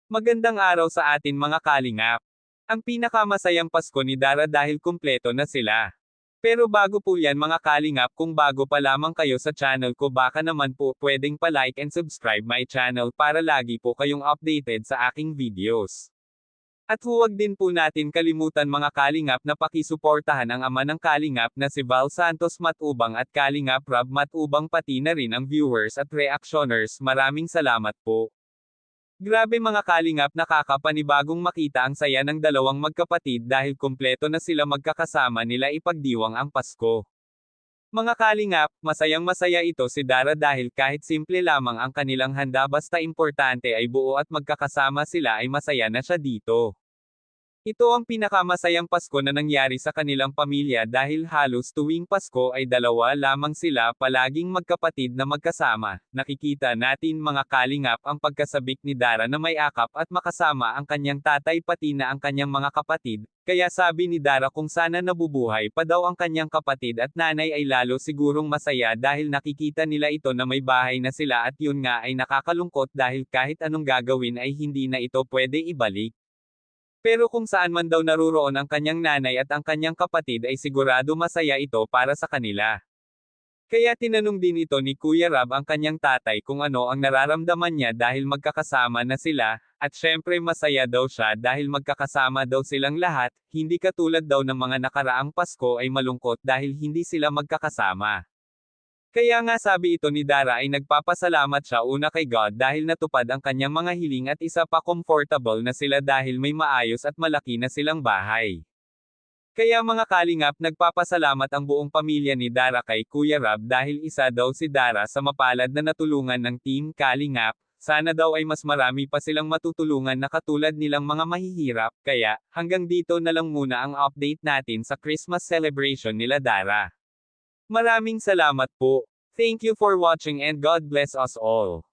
Magandang araw sa atin mga kalingap. Ang pinakamasayang Pasko ni Dara dahil kumpleto na sila. Pero bago po yan mga kalingap, kung bago pa lamang kayo sa channel ko, baka naman po pwedeng pa-like and subscribe my channel para lagi po kayong updated sa aking videos. At huwag din po natin kalimutan mga kalingap na pakisuportahan ang ama ng kalingap na si Val Santos Matubang at Kalingap Rob Matubang, pati na rin ang viewers at reactioners. Maraming salamat po. Grabe mga kalingap, nakakapanibagong makita ang saya ng dalawang magkapatid dahil kumpleto na sila magkakasama nila ipagdiwang ang Pasko. Mga kalingap, masayang masaya ito si Dara dahil kahit simple lamang ang kanilang handa, basta importante ay buo at magkakasama sila, ay masaya na siya dito. Ito ang pinakamasayang Pasko na nangyari sa kanilang pamilya dahil halos tuwing Pasko ay dalawa lamang sila palaging magkapatid na magkasama. Nakikita natin mga kalingap ang pagkasabik ni Dara na may akap at makasama ang kanyang tatay pati na ang kanyang mga kapatid. Kaya sabi ni Dara kung sana nabubuhay pa daw ang kanyang kapatid at nanay ay lalo sigurong masaya dahil nakikita nila ito na may bahay na sila, at yun nga ay nakakalungkot dahil kahit anong gagawin ay hindi na ito pwede ibalik. Pero kung saan man daw naruroon ang kanyang nanay at ang kanyang kapatid ay sigurado masaya ito para sa kanila. Kaya tinanong din ito ni Kuya Rob ang kanyang tatay kung ano ang nararamdaman niya dahil magkakasama na sila, at syempre masaya daw siya dahil magkakasama daw silang lahat, hindi katulad daw ng mga nakaraang Pasko ay malungkot dahil hindi sila magkakasama. Kaya nga sabi ito ni Dara ay nagpapasalamat siya una kay God dahil natupad ang kanyang mga hiling, at isa pa comfortable na sila dahil may maayos at malaki na silang bahay. Kaya mga kalingap, nagpapasalamat ang buong pamilya ni Dara kay Kuya Rob dahil isa daw si Dara sa mapalad na natulungan ng Team Kalingap. Sana daw ay mas marami pa silang matutulungan na katulad nilang mga mahihirap. Kaya, hanggang dito na lang muna ang update natin sa Christmas celebration nila Dara. Maraming salamat po. Thank you for watching and God bless us all.